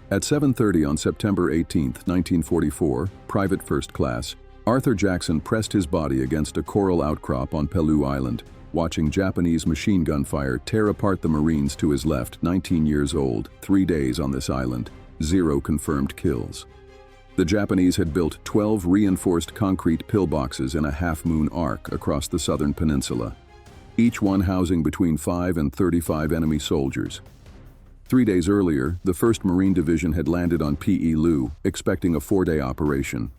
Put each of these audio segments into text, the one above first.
At 7:30 on September 18, 1944, Private First Class, Arthur Jackson pressed his body against a coral outcrop on Peleliu Island, watching Japanese machine gun fire tear apart the Marines to his left, 19 years old, 3 days on this island, 0 confirmed kills. The Japanese had built 12 reinforced concrete pillboxes in a half-moon arc across the southern peninsula, each one housing between 5 and 35 enemy soldiers. 3 days earlier, the 1st Marine Division had landed on Peleliu, expecting a 4-day operation.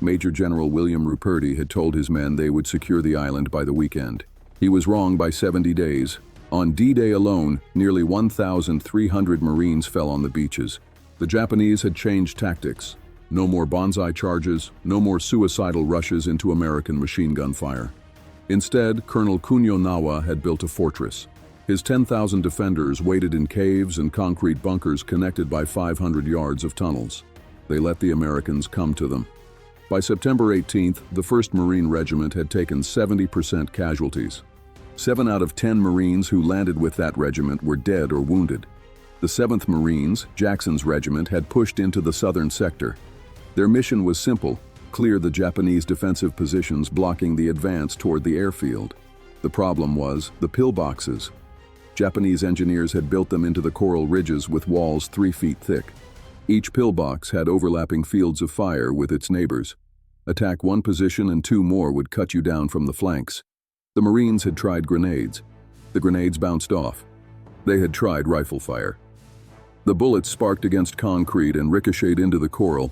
Major General William Ruperti had told his men they would secure the island by the weekend. He was wrong by 70 days. On D-Day alone, nearly 1,300 Marines fell on the beaches. The Japanese had changed tactics. No more banzai charges, no more suicidal rushes into American machine gun fire. Instead, Colonel Kunio Nawa had built a fortress. His 10,000 defenders waited in caves and concrete bunkers connected by 500 yards of tunnels. They let the Americans come to them. By September 18th, the 1st Marine Regiment had taken 70% casualties. 7 out of 10 Marines who landed with that regiment were dead or wounded. The 7th Marines, Jackson's regiment, had pushed into the southern sector. Their mission was simple: clear the Japanese defensive positions blocking the advance toward the airfield. The problem was the pillboxes. Japanese engineers had built them into the coral ridges with walls 3 feet thick. Each pillbox had overlapping fields of fire with its neighbors. Attack one position and 2 more would cut you down from the flanks. The Marines had tried grenades. The grenades bounced off. They had tried rifle fire. The bullets sparked against concrete and ricocheted into the coral.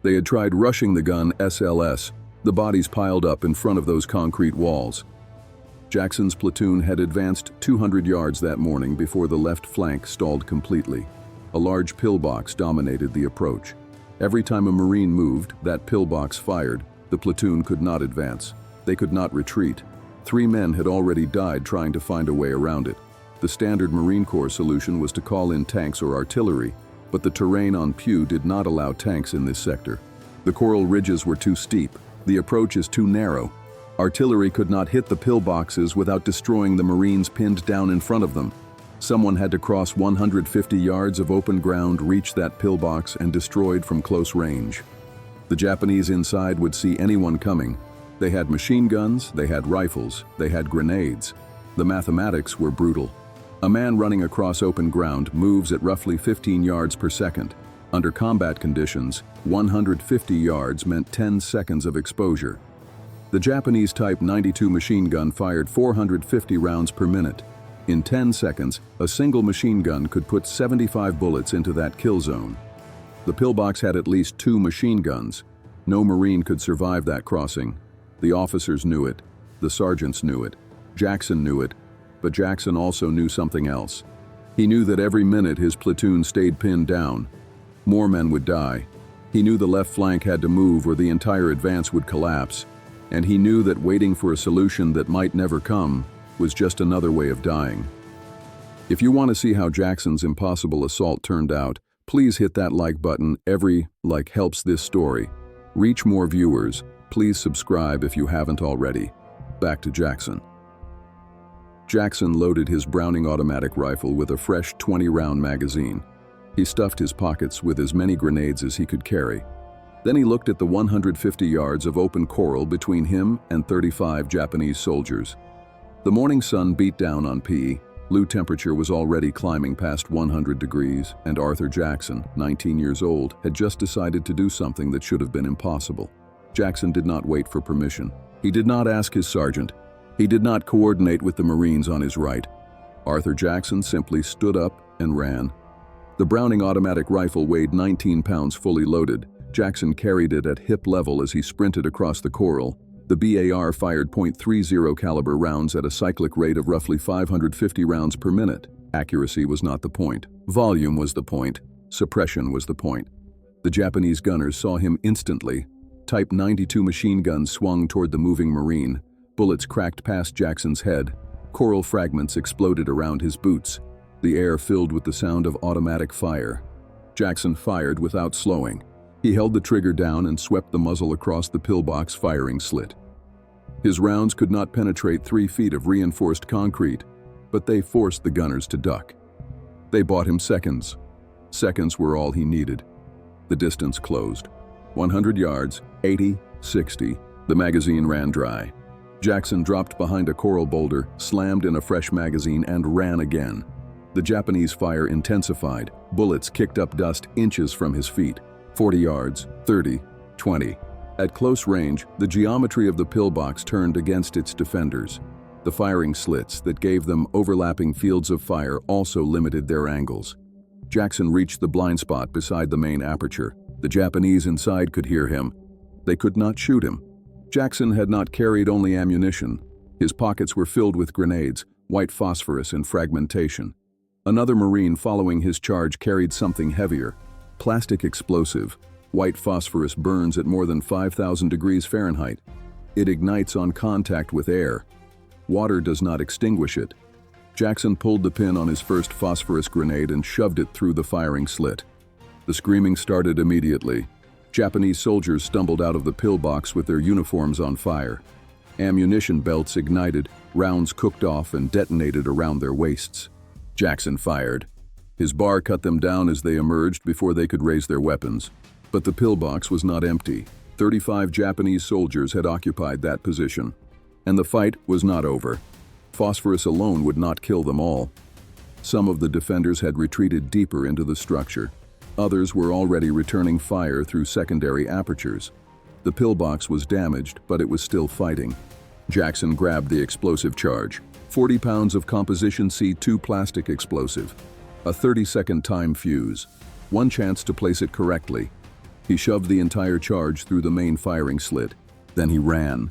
They had tried rushing the gun SLS. The bodies piled up in front of those concrete walls. Jackson's platoon had advanced 200 yards that morning before the left flank stalled completely. A large pillbox dominated the approach. Every time a Marine moved, that pillbox fired. The platoon could not advance. They could not retreat. 3 men had already died trying to find a way around it. The standard Marine Corps solution was to call in tanks or artillery, but the terrain on Pew did not allow tanks in this sector. The coral ridges were too steep. The approach is too narrow. Artillery could not hit the pillboxes without destroying the Marines pinned down in front of them. Someone had to cross 150 yards of open ground, reach that pillbox, and destroyed from close range. The Japanese inside would see anyone coming. They had machine guns, they had rifles, they had grenades. The mathematics were brutal. A man running across open ground moves at roughly 15 yards per second. Under combat conditions, 150 yards meant 10 seconds of exposure. The Japanese Type 92 machine gun fired 450 rounds per minute. In 10 seconds, a single machine gun could put 75 bullets into that kill zone. The pillbox had at least 2 machine guns. No Marine could survive that crossing. The officers knew it. The sergeants knew it. Jackson knew it. But Jackson also knew something else. He knew that every minute his platoon stayed pinned down, more men would die. He knew the left flank had to move or the entire advance would collapse. And he knew that waiting for a solution that might never come was just another way of dying. If you want to see how Jackson's impossible assault turned out, please hit that like button. Every like helps this story reach more viewers. Please subscribe if you haven't already. Back to Jackson. Jackson loaded his Browning automatic rifle with a fresh 20-round magazine. He stuffed his pockets with as many grenades as he could carry. Then he looked at the 150 yards of open coral between him and 35 Japanese soldiers. The morning sun beat down on Peleliu temperature was already climbing past 100 degrees, and Arthur Jackson, 19 years old, had just decided to do something that should have been impossible. Jackson did not wait for permission. He did not ask his sergeant. He did not coordinate with the Marines on his right. Arthur Jackson simply stood up and ran. The Browning automatic rifle weighed 19 pounds fully loaded. Jackson carried it at hip level as he sprinted across the coral. The BAR fired .30 caliber rounds at a cyclic rate of roughly 550 rounds per minute. Accuracy was not the point. Volume was the point. Suppression was the point. The Japanese gunners saw him instantly. Type 92 machine guns swung toward the moving Marine. Bullets cracked past Jackson's head. Coral fragments exploded around his boots. The air filled with the sound of automatic fire. Jackson fired without slowing. He held the trigger down and swept the muzzle across the pillbox firing slit. His rounds could not penetrate 3 feet of reinforced concrete, but they forced the gunners to duck. They bought him seconds. Seconds were all he needed. The distance closed. 100 yards, 80, 60. The magazine ran dry. Jackson dropped behind a coral boulder, slammed in a fresh magazine, and ran again. The Japanese fire intensified. Bullets kicked up dust inches from his feet. 40 yards, 30, 20. At close range, the geometry of the pillbox turned against its defenders. The firing slits that gave them overlapping fields of fire also limited their angles. Jackson reached the blind spot beside the main aperture. The Japanese inside could hear him. They could not shoot him. Jackson had not carried only ammunition. His pockets were filled with grenades, white phosphorus, and fragmentation. Another Marine following his charge carried something heavier. Plastic explosive. White phosphorus burns at more than 5,000 degrees Fahrenheit. It ignites on contact with air. Water does not extinguish it. Jackson pulled the pin on his first phosphorus grenade and shoved it through the firing slit. The screaming started immediately. Japanese soldiers stumbled out of the pillbox with their uniforms on fire. Ammunition belts ignited, rounds cooked off and detonated around their waists. Jackson fired. His bar cut them down as they emerged before they could raise their weapons. But the pillbox was not empty. 35 Japanese soldiers had occupied that position. And the fight was not over. Phosphorus alone would not kill them all. Some of the defenders had retreated deeper into the structure. Others were already returning fire through secondary apertures. The pillbox was damaged, but it was still fighting. Jackson grabbed the explosive charge. 40 pounds of composition C2 plastic explosive. A 30-second time fuse. One chance to place it correctly. He shoved the entire charge through the main firing slit. Then he ran.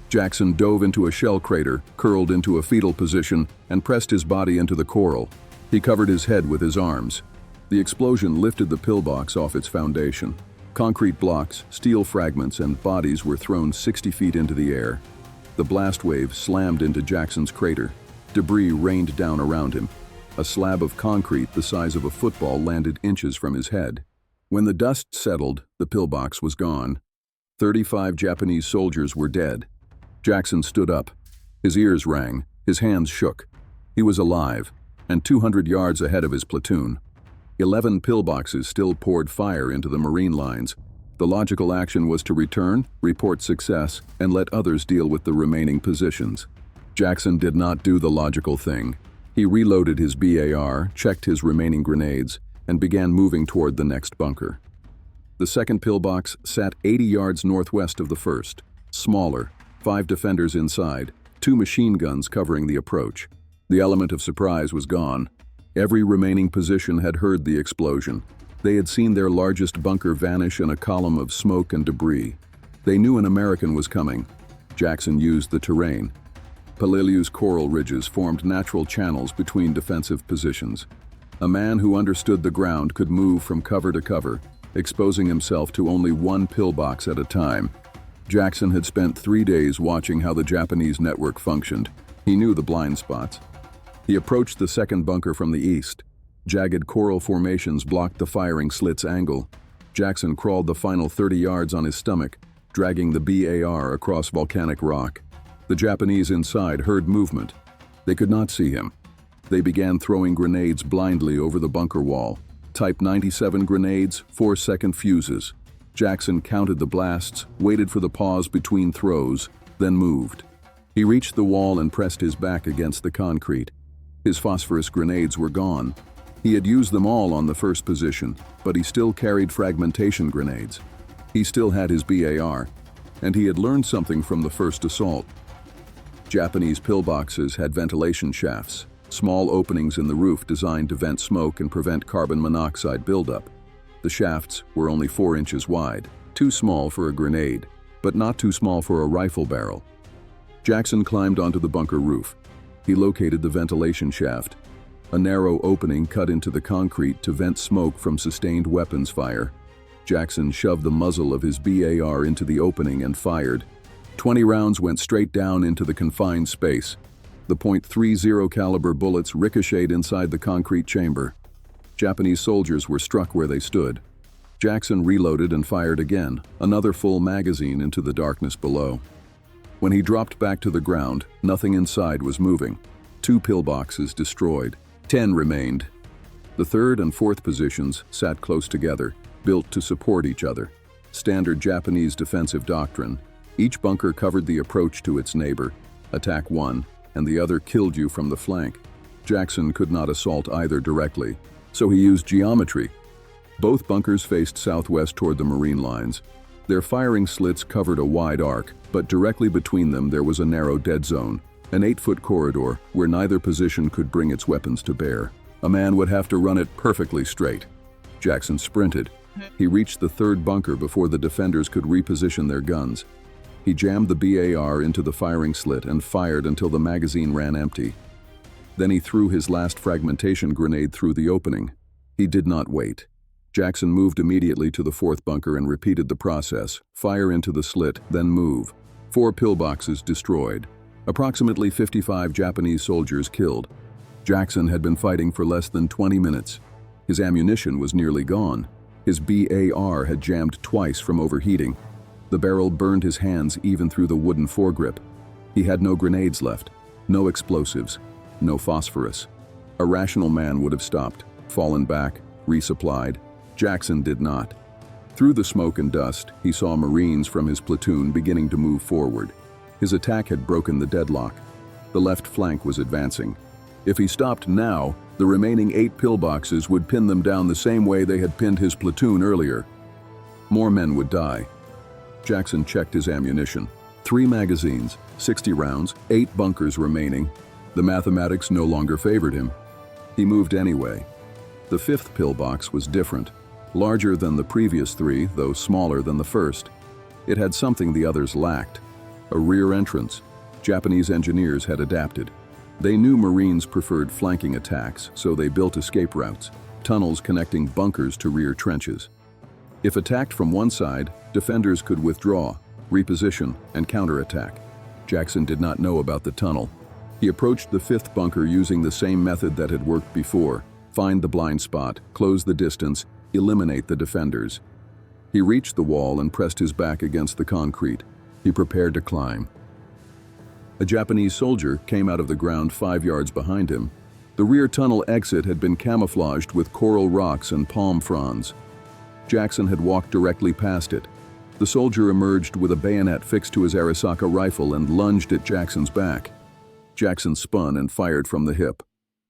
Jackson dove into a shell crater, curled into a fetal position, and pressed his body into the coral. He covered his head with his arms. The explosion lifted the pillbox off its foundation. Concrete blocks, steel fragments, and bodies were thrown 60 feet into the air. The blast wave slammed into Jackson's crater. Debris rained down around him. A slab of concrete the size of a football landed inches from his head. When the dust settled, the pillbox was gone. 35 Japanese soldiers were dead. Jackson stood up. His ears rang, his hands shook. He was alive, and 200 yards ahead of his platoon. 11 pillboxes still poured fire into the Marine lines. The logical action was to return, report success, and let others deal with the remaining positions. Jackson did not do the logical thing. He reloaded his BAR, checked his remaining grenades, and began moving toward the next bunker. The second pillbox sat 80 yards northwest of the first. Smaller, 5 defenders inside, 2 machine guns covering the approach. The element of surprise was gone. Every remaining position had heard the explosion. They had seen their largest bunker vanish in a column of smoke and debris. They knew an American was coming. Jackson used the terrain. Peleliu's coral ridges formed natural channels between defensive positions. A man who understood the ground could move from cover to cover, exposing himself to only one pillbox at a time. Jackson had spent 3 days watching how the Japanese network functioned. He knew the blind spots. He approached the second bunker from the east. Jagged coral formations blocked the firing slit's angle. Jackson crawled the final 30 yards on his stomach, dragging the BAR across volcanic rock. The Japanese inside heard movement. They could not see him. They began throwing grenades blindly over the bunker wall. Type 97 grenades, 4-second fuses. Jackson counted the blasts, waited for the pause between throws, then moved. He reached the wall and pressed his back against the concrete. His phosphorus grenades were gone. He had used them all on the first position, but he still carried fragmentation grenades. He still had his BAR, and he had learned something from the first assault. Japanese pillboxes had ventilation shafts, small openings in the roof designed to vent smoke and prevent carbon monoxide buildup. The shafts were only 4 inches wide, too small for a grenade, but not too small for a rifle barrel. Jackson climbed onto the bunker roof. He located the ventilation shaft, a narrow opening cut into the concrete to vent smoke from sustained weapons fire. Jackson shoved the muzzle of his BAR into the opening and fired. 20 rounds went straight down into the confined space. The .30 caliber bullets ricocheted inside the concrete chamber. Japanese soldiers were struck where they stood. Jackson reloaded and fired again, another full magazine into the darkness below. When he dropped back to the ground, nothing inside was moving. 2 pillboxes destroyed. 10 remained. The third and fourth positions sat close together, built to support each other. Standard Japanese defensive doctrine. Each bunker covered the approach to its neighbor. Attack one, and the other killed you from the flank. Jackson could not assault either directly, so he used geometry. Both bunkers faced southwest toward the Marine lines. Their firing slits covered a wide arc, but directly between them there was a narrow dead zone, an 8-foot corridor where neither position could bring its weapons to bear. A man would have to run it perfectly straight. Jackson sprinted. He reached the third bunker before the defenders could reposition their guns. He jammed the BAR into the firing slit and fired until the magazine ran empty. Then he threw his last fragmentation grenade through the opening. He did not wait. Jackson moved immediately to the fourth bunker and repeated the process. Fire into the slit, then move. 4 pillboxes destroyed. Approximately 55 Japanese soldiers killed. Jackson had been fighting for less than 20 minutes. His ammunition was nearly gone. His BAR had jammed twice from overheating. The barrel burned his hands even through the wooden foregrip. He had no grenades left, no explosives, no phosphorus. A rational man would have stopped, fallen back, resupplied. Jackson did not. Through the smoke and dust, he saw Marines from his platoon beginning to move forward. His attack had broken the deadlock. The left flank was advancing. If he stopped now, the remaining 8 pillboxes would pin them down the same way they had pinned his platoon earlier. More men would die. Jackson checked his ammunition. 3 magazines, 60 rounds, 8 bunkers remaining. The mathematics no longer favored him. He moved anyway. The 5th pillbox was different. Larger than the previous 3, though smaller than the first. It had something the others lacked. A rear entrance. Japanese engineers had adapted. They knew Marines preferred flanking attacks, so they built escape routes, tunnels connecting bunkers to rear trenches. If attacked from one side, defenders could withdraw, reposition, and counterattack. Jackson did not know about the tunnel. He approached the 5th bunker using the same method that had worked before. Find the blind spot, close the distance, eliminate the defenders. He reached the wall and pressed his back against the concrete. He prepared to climb. A Japanese soldier came out of the ground 5 yards behind him. The rear tunnel exit had been camouflaged with coral rocks and palm fronds. Jackson had walked directly past it. The soldier emerged with a bayonet fixed to his Arisaka rifle and lunged at Jackson's back. Jackson spun and fired from the hip.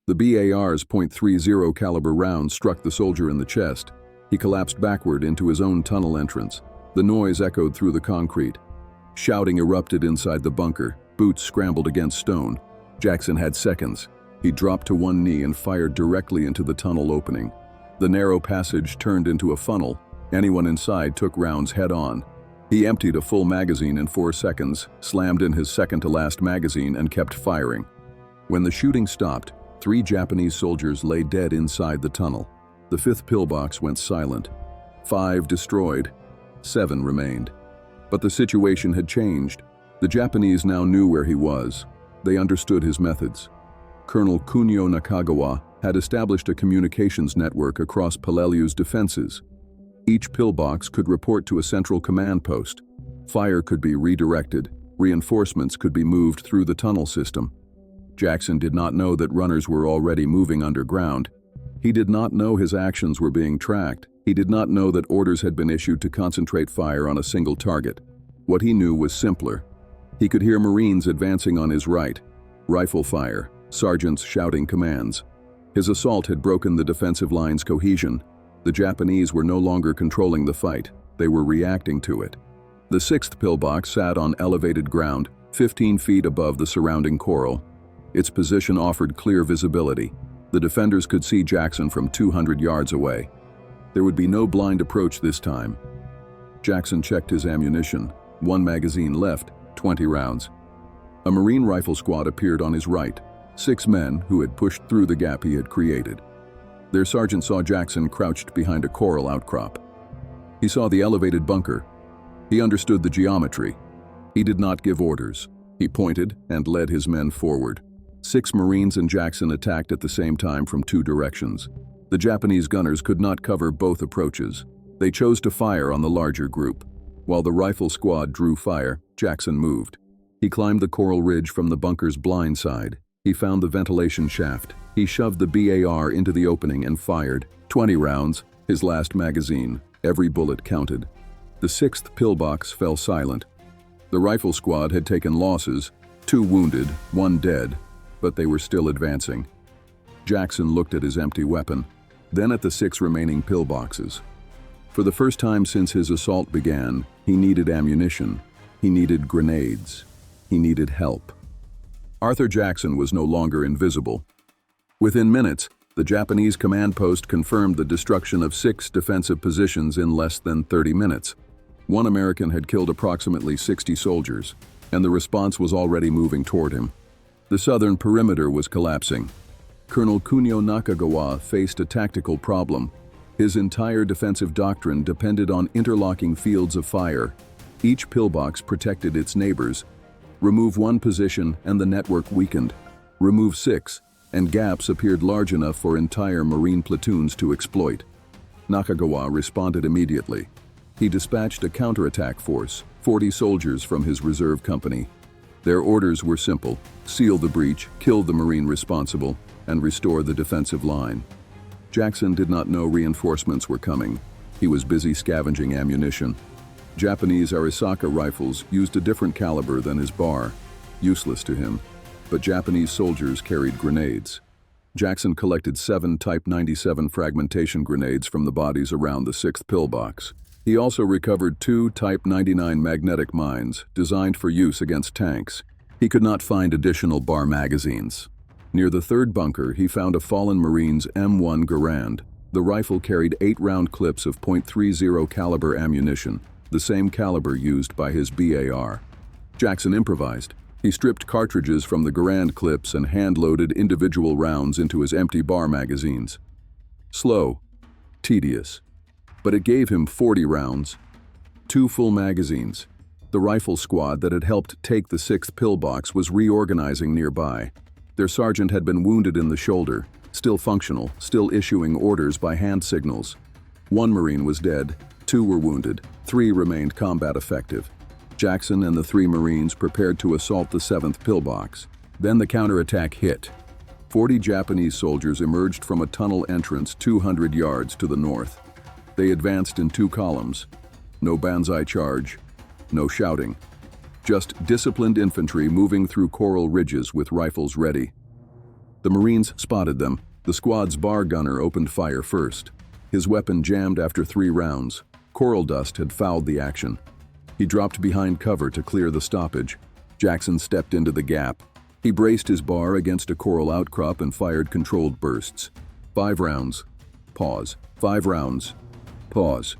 The BAR's .30 caliber round struck the soldier in the chest. He collapsed backward into his own tunnel entrance. The noise echoed through the concrete. Shouting erupted inside the bunker. Boots scrambled against stone. Jackson had seconds. He dropped to one knee and fired directly into the tunnel opening. The narrow passage turned into a funnel. Anyone inside took rounds head-on. He emptied a full magazine in 4 seconds, slammed in his second-to-last magazine, and kept firing. When the shooting stopped, 3 Japanese soldiers lay dead inside the tunnel. The 5th pillbox went silent. 5 destroyed. 7 remained. But the situation had changed. The Japanese now knew where he was. They understood his methods. Colonel Kunio Nakagawa had established a communications network across Peleliu's defenses. Each pillbox could report to a central command post. Fire could be redirected. Reinforcements could be moved through the tunnel system. Jackson did not know that runners were already moving underground. He did not know his actions were being tracked. He did not know that orders had been issued to concentrate fire on a single target. What he knew was simpler. He could hear Marines advancing on his right. Rifle fire, sergeants shouting commands. His assault had broken the defensive line's cohesion. The Japanese were no longer controlling the fight. They were reacting to it. The 6th pillbox sat on elevated ground, 15 feet above the surrounding coral. Its position offered clear visibility. The defenders could see Jackson from 200 yards away. There would be no blind approach this time. Jackson checked his ammunition. 1 magazine left, 20 rounds. A Marine rifle squad appeared on his right. 6 men who had pushed through the gap he had created. Their sergeant saw Jackson crouched behind a coral outcrop. He saw the elevated bunker. He understood the geometry. He did not give orders. He pointed and led his men forward. 6 Marines and Jackson attacked at the same time from 2 directions. The Japanese gunners could not cover both approaches. They chose to fire on the larger group. While the rifle squad drew fire, Jackson moved. He climbed the coral ridge from the bunker's blind side. He found the ventilation shaft. He shoved the BAR into the opening and fired. 20 rounds, his last magazine. Every bullet counted. The 6th pillbox fell silent. The rifle squad had taken losses, 2 wounded, 1 dead, but they were still advancing. Jackson looked at his empty weapon, then at the 6 remaining pillboxes. For the first time since his assault began, he needed ammunition. He needed grenades. He needed help. Arthur Jackson was no longer invisible. Within minutes, the Japanese command post confirmed the destruction of 6 defensive positions in less than 30 minutes. 1 American had killed approximately 60 soldiers, and the response was already moving toward him. The southern perimeter was collapsing. Colonel Kunio Nakagawa faced a tactical problem. His entire defensive doctrine depended on interlocking fields of fire. Each pillbox protected its neighbors. Remove 1 position and the network weakened. Remove 6, and gaps appeared large enough for entire Marine platoons to exploit. Nakagawa responded immediately. He dispatched a counterattack force, 40 soldiers from his reserve company. Their orders were simple: seal the breach, kill the Marine responsible, and restore the defensive line. Jackson did not know reinforcements were coming. He was busy scavenging ammunition. Japanese Arisaka rifles used a different caliber than his bar, useless to him, but Japanese soldiers carried grenades. Jackson collected 7 Type 97 fragmentation grenades from the bodies around the 6th pillbox. He also recovered 2 Type 99 magnetic mines, designed for use against tanks. He could not find additional bar magazines. Near the 3rd bunker, he found a fallen Marine's M1 Garand. The rifle carried 8-round clips of .30 caliber ammunition, the same caliber used by his BAR. Jackson improvised. He stripped cartridges from the Garand clips and hand-loaded individual rounds into his empty bar magazines. Slow, tedious, but it gave him 40 rounds, 2 full magazines. The rifle squad that had helped take the 6th pillbox was reorganizing nearby. Their sergeant had been wounded in the shoulder, still functional, still issuing orders by hand signals. 1 Marine was dead, 2 were wounded, 3 remained combat effective. Jackson and the 3 Marines prepared to assault the 7th pillbox. Then the counterattack hit. 40 Japanese soldiers emerged from a tunnel entrance 200 yards to the north. They advanced in 2 columns. No banzai charge, no shouting. Just disciplined infantry moving through coral ridges with rifles ready. The Marines spotted them. The squad's bar gunner opened fire first. His weapon jammed after 3 rounds. Coral dust had fouled the action. He dropped behind cover to clear the stoppage. Jackson stepped into the gap. He braced his bar against a coral outcrop and fired controlled bursts. 5 rounds. Pause. 5 rounds. Pause.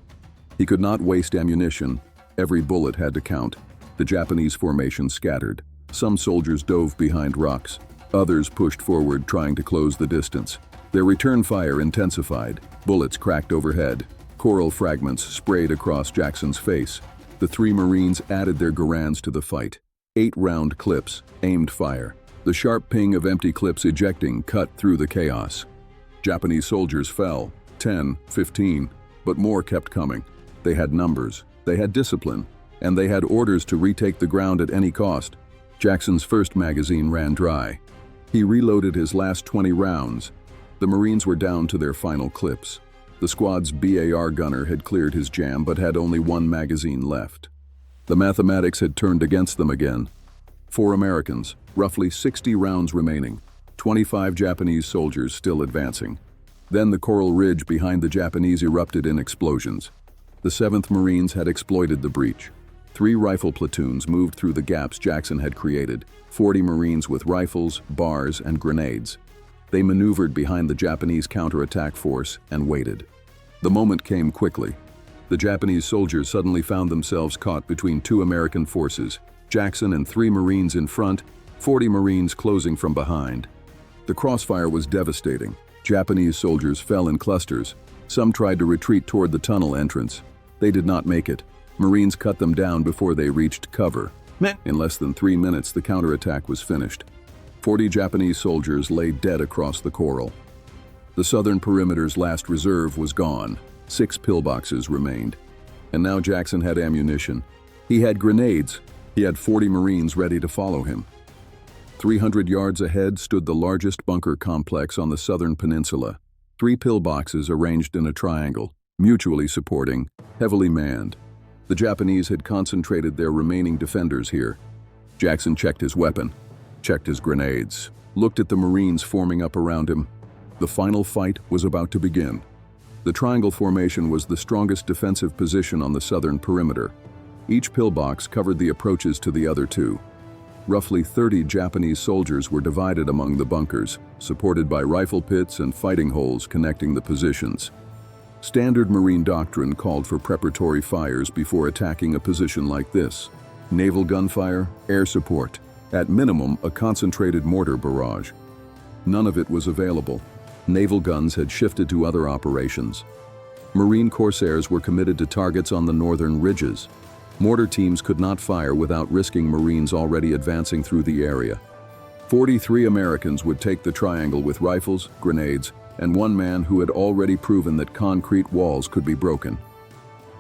He could not waste ammunition. Every bullet had to count. The Japanese formation scattered. Some soldiers dove behind rocks. Others pushed forward, trying to close the distance. Their return fire intensified. Bullets cracked overhead. Coral fragments sprayed across Jackson's face. The 3 Marines added their Garands to the fight. 8-round clips, aimed fire. The sharp ping of empty clips ejecting cut through the chaos. Japanese soldiers fell, 10, 15, but more kept coming. They had numbers, they had discipline, and they had orders to retake the ground at any cost. Jackson's first magazine ran dry. He reloaded his last 20 rounds. The Marines were down to their final clips. The squad's BAR gunner had cleared his jam but had only 1 magazine left. The mathematics had turned against them again. 4 Americans, roughly 60 rounds remaining. 25 Japanese soldiers still advancing. Then the coral ridge behind the Japanese erupted in explosions. The 7th Marines had exploited the breach. 3 rifle platoons moved through the gaps Jackson had created, 40 Marines with rifles, bars, and grenades. They maneuvered behind the Japanese counterattack force and waited. The moment came quickly. The Japanese soldiers suddenly found themselves caught between 2 American forces, Jackson and 3 Marines in front, 40 Marines closing from behind. The crossfire was devastating. Japanese soldiers fell in clusters. Some tried to retreat toward the tunnel entrance. They did not make it. Marines cut them down before they reached cover. In less than 3 minutes, the counterattack was finished. 40 Japanese soldiers lay dead across the coral. The southern perimeter's last reserve was gone. 6 pillboxes remained. And now Jackson had ammunition. He had grenades. He had 40 Marines ready to follow him. 300 yards ahead stood the largest bunker complex on the southern peninsula. 3 pillboxes arranged in a triangle, mutually supporting, heavily manned. The Japanese had concentrated their remaining defenders here. Jackson checked his weapon, checked his grenades, looked at the Marines forming up around him. The final fight was about to begin. The triangle formation was the strongest defensive position on the southern perimeter. Each pillbox covered the approaches to the other 2. Roughly 30 Japanese soldiers were divided among the bunkers, supported by rifle pits and fighting holes connecting the positions. Standard Marine doctrine called for preparatory fires before attacking a position like this. Naval gunfire, air support, at minimum a concentrated mortar barrage. None of it was available. Naval guns had shifted to other operations. Marine corsairs were committed to targets on the northern ridges. Mortar teams could not fire without risking Marines already advancing through the area. 43 Americans would take the triangle with rifles, grenades, and 1 man who had already proven that concrete walls could be broken.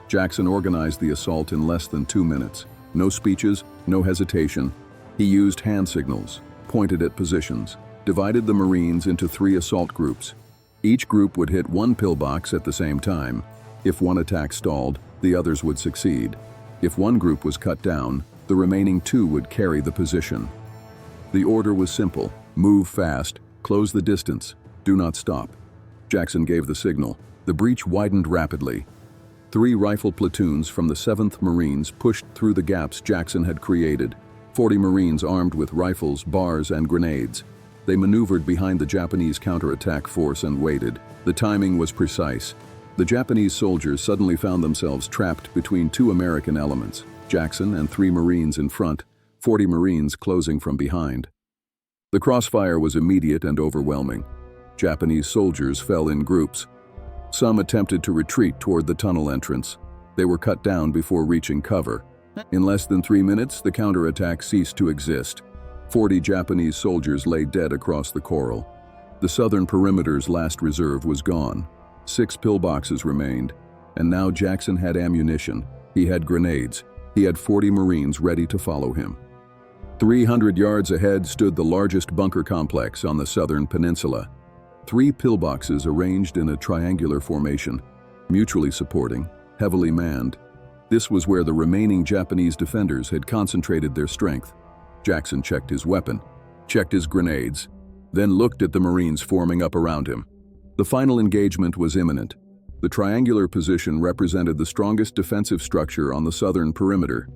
Jackson organized the assault in less than 2 minutes. No speeches, no hesitation. He used hand signals, pointed at positions, divided the Marines into 3 assault groups. Each group would hit 1 pillbox at the same time. If one attack stalled, the others would succeed. If one group was cut down, the remaining 2 would carry the position. The order was simple: move fast, close the distance, do not stop. Jackson gave the signal. The breach widened rapidly. 3 rifle platoons from the 7th Marines pushed through the gaps Jackson had created. 40 Marines armed with rifles, bars, and grenades. They maneuvered behind the Japanese counterattack force and waited. The timing was precise. The Japanese soldiers suddenly found themselves trapped between 2 American elements, Jackson and 3 Marines in front, 40 Marines closing from behind. The crossfire was immediate and overwhelming. Japanese soldiers fell in groups. Some attempted to retreat toward the tunnel entrance. They were cut down before reaching cover. In less than 3 minutes, the counterattack ceased to exist. 40 Japanese soldiers lay dead across the coral. The southern perimeter's last reserve was gone. 6 pillboxes remained, and now Jackson had ammunition. He had grenades. He had 40 Marines ready to follow him. 300 yards ahead stood the largest bunker complex on the southern peninsula. 3 pillboxes arranged in a triangular formation, mutually supporting, heavily manned. This was where the remaining Japanese defenders had concentrated their strength. Jackson checked his weapon, checked his grenades, then looked at the Marines forming up around him. The final engagement was imminent. The triangular position represented the strongest defensive structure on the southern perimeter.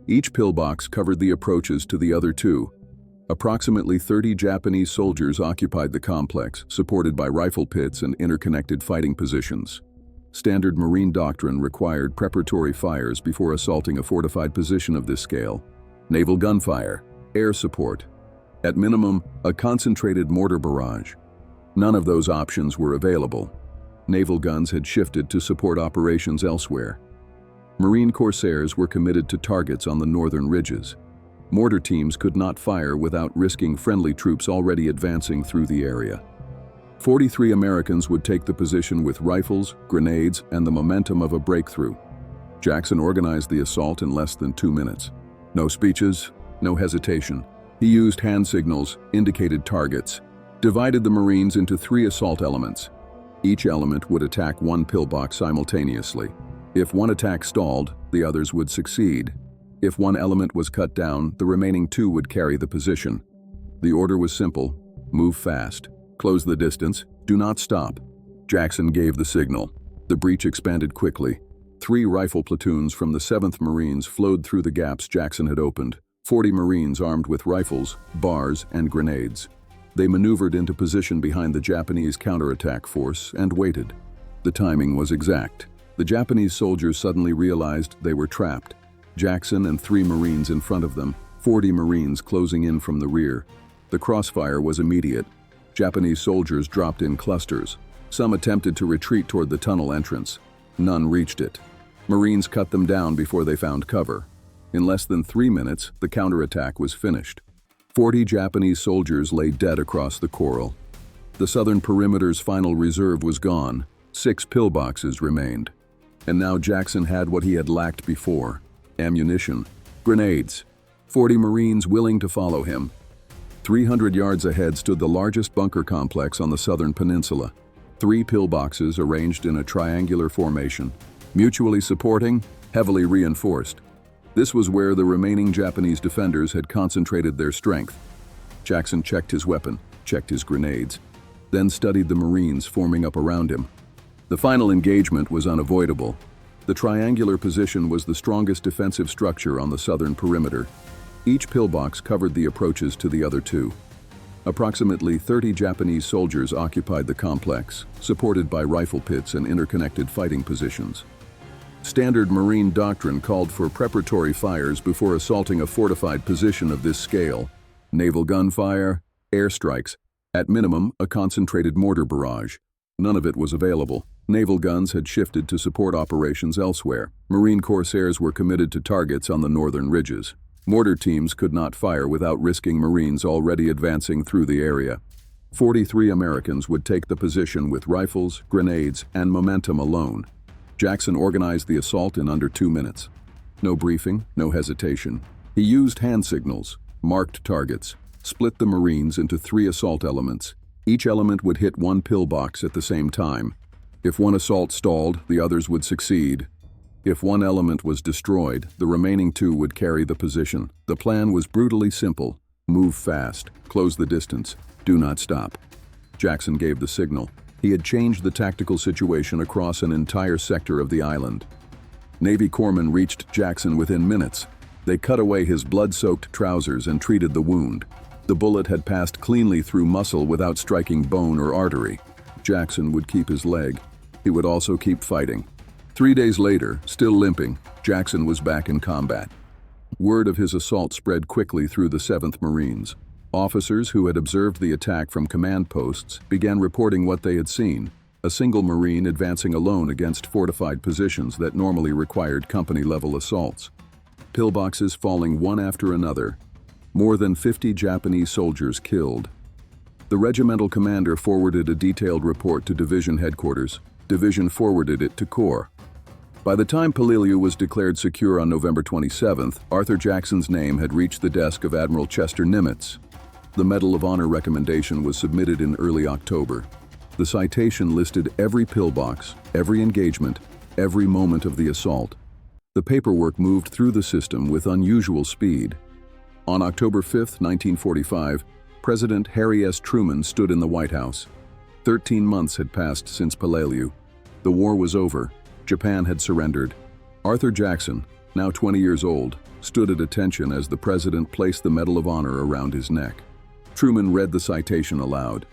Each pillbox covered the approaches to the other 2. Approximately 30 Japanese soldiers occupied the complex, supported by rifle pits and interconnected fighting positions. Standard Marine doctrine required preparatory fires before assaulting a fortified position of this scale. Naval gunfire, air support, at minimum, a concentrated mortar barrage. None of those options were available. Naval guns had shifted to support operations elsewhere. Marine corsairs were committed to targets on the northern ridges. Mortar teams could not fire without risking friendly troops already advancing through the area. 43 Americans would take the position with rifles, grenades, and the momentum of a breakthrough. Jackson organized the assault in less than 2 minutes. No speeches, no hesitation. He used hand signals, indicated targets, divided the Marines into 3 assault elements. Each element would attack 1 pillbox simultaneously. If one attack stalled, the others would succeed. If one element was cut down, the remaining 2 would carry the position. The order was simple: move fast, close the distance, do not stop. Jackson gave the signal. The breach expanded quickly. 3 rifle platoons from the 7th Marines flowed through the gaps Jackson had opened. 40 Marines armed with rifles, bars, and grenades. They maneuvered into position behind the Japanese counterattack force and waited. The timing was exact. The Japanese soldiers suddenly realized they were trapped. Jackson and 3 Marines in front of them, 40 Marines closing in from the rear. The crossfire was immediate. Japanese soldiers dropped in clusters. Some attempted to retreat toward the tunnel entrance. None reached it. Marines cut them down before they found cover. In less than 3 minutes, the counterattack was finished. 40 Japanese soldiers lay dead across the coral. The southern perimeter's final reserve was gone. 6 pillboxes remained. And now Jackson had what he had lacked before: ammunition, grenades, 40 Marines willing to follow him. 300 yards ahead stood the largest bunker complex on the southern peninsula. 3 pillboxes arranged in a triangular formation, mutually supporting, heavily reinforced. This was where the remaining Japanese defenders had concentrated their strength. Jackson checked his weapon, checked his grenades, then studied the Marines forming up around him. The final engagement was unavoidable. The triangular position was the strongest defensive structure on the southern perimeter. Each pillbox covered the approaches to the other 2. Approximately 30 Japanese soldiers occupied the complex, supported by rifle pits and interconnected fighting positions. Standard Marine doctrine called for preparatory fires before assaulting a fortified position of this scale: naval gunfire, airstrikes, at minimum a concentrated mortar barrage. None of it was available. Naval guns had shifted to support operations elsewhere. Marine corsairs were committed to targets on the northern ridges. Mortar teams could not fire without risking Marines already advancing through the area. 43 Americans would take the position with rifles, grenades, and momentum alone. Jackson organized the assault in under 2 minutes. No briefing, no hesitation. He used hand signals, marked targets, split the Marines into 3 assault elements. Each element would hit 1 pillbox at the same time. If one assault stalled, the others would succeed. If one element was destroyed, the remaining 2 would carry the position. The plan was brutally simple: move fast, close the distance, do not stop. Jackson gave the signal. He had changed the tactical situation across an entire sector of the island. Navy corpsmen reached Jackson within minutes. They cut away his blood-soaked trousers and treated the wound. The bullet had passed cleanly through muscle without striking bone or artery. Jackson would keep his leg. He would also keep fighting. 3 days later, still limping, Jackson was back in combat. Word of his assault spread quickly through the 7th Marines. Officers who had observed the attack from command posts began reporting what they had seen: a single Marine advancing alone against fortified positions that normally required company-level assaults. Pillboxes falling one after another. More than 50 Japanese soldiers killed. The regimental commander forwarded a detailed report to division headquarters. Division forwarded it to Corps. By the time Peleliu was declared secure on November 27th, Arthur Jackson's name had reached the desk of Admiral Chester Nimitz. The Medal of Honor recommendation was submitted in early October. The citation listed every pillbox, every engagement, every moment of the assault. The paperwork moved through the system with unusual speed. On October 5, 1945, President Harry S. Truman stood in the White House. 13 months had passed since Peleliu. The war was over. Japan had surrendered. Arthur Jackson, now 20 years old, stood at attention as the president placed the Medal of Honor around his neck. Truman read the citation aloud.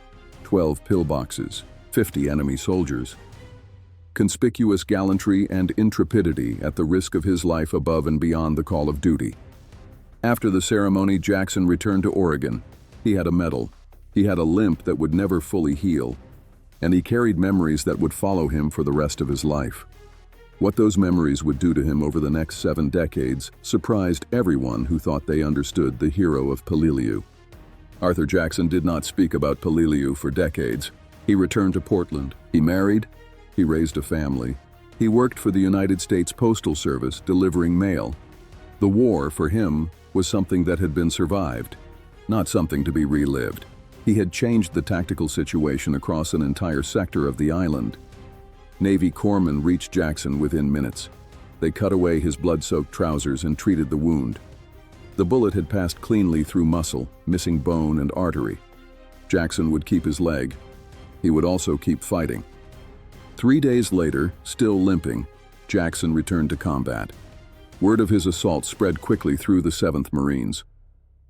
12 pillboxes, 50 enemy soldiers. Conspicuous gallantry and intrepidity at the risk of his life above and beyond the call of duty. After the ceremony, Jackson returned to Oregon. He had a medal. He had a limp that would never fully heal. And he carried memories that would follow him for the rest of his life. What those memories would do to him over the next 7 decades surprised everyone who thought they understood the hero of Peleliu. Arthur Jackson did not speak about Peleliu for decades. He returned to Portland. He married. He raised a family. He worked for the United States Postal Service, delivering mail. The war, for him, was something that had been survived, not something to be relived. He had changed the tactical situation across an entire sector of the island. Navy corpsmen reached Jackson within minutes. They cut away his blood-soaked trousers and treated the wound. The bullet had passed cleanly through muscle, missing bone and artery. Jackson would keep his leg. He would also keep fighting. 3 days later, still limping, Jackson returned to combat. Word of his assault spread quickly through the 7th Marines.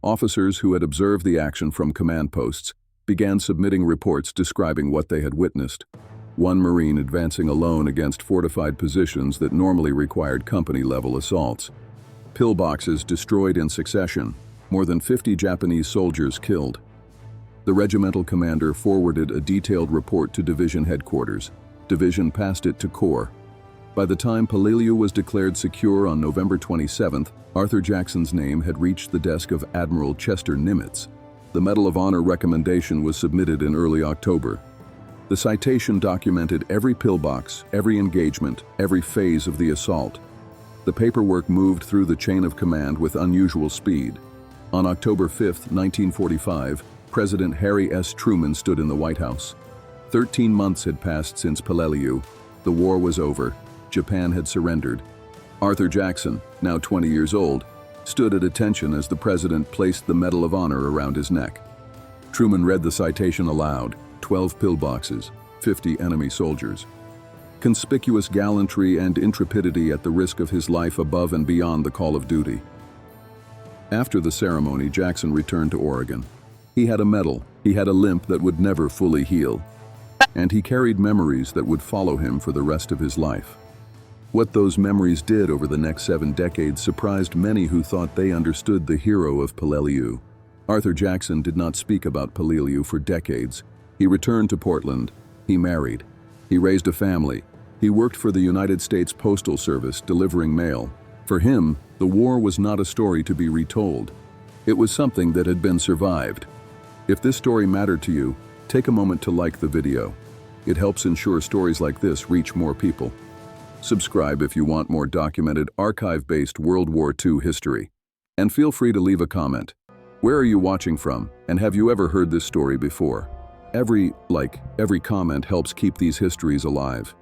Officers who had observed the action from command posts began submitting reports describing what they had witnessed. One Marine advancing alone against fortified positions that normally required company-level assaults. Pillboxes destroyed in succession. More than 50 Japanese soldiers killed. The regimental commander forwarded a detailed report to division headquarters. Division passed it to Corps. By the time Peleliu was declared secure on November 27th, Arthur Jackson's name had reached the desk of Admiral Chester Nimitz. The Medal of Honor recommendation was submitted in early October. The citation documented every pillbox, every engagement, every phase of the assault. The paperwork moved through the chain of command with unusual speed. On October 5, 1945, President Harry S. Truman stood in the White House. 13 months had passed since Peleliu. The war was over. Japan had surrendered. Arthur Jackson, now 20 years old, stood at attention as the president placed the Medal of Honor around his neck. Truman read the citation aloud: 12 pillboxes, 50 enemy soldiers. Conspicuous gallantry and intrepidity at the risk of his life above and beyond the call of duty. After the ceremony, Jackson returned to Oregon. He had a medal, he had a limp that would never fully heal, and he carried memories that would follow him for the rest of his life. What those memories did over the next 7 decades surprised many who thought they understood the hero of Peleliu. Arthur Jackson did not speak about Peleliu for decades. He returned to Portland. He married. He raised a family. He worked for the United States Postal Service, delivering mail. For him, the war was not a story to be retold. It was something that had been survived. If this story mattered to you, take a moment to like the video. It helps ensure stories like this reach more people. Subscribe if you want more documented, archive-based World War II history. And feel free to leave a comment. Where are you watching from, and have you ever heard this story before? Every comment helps keep these histories alive.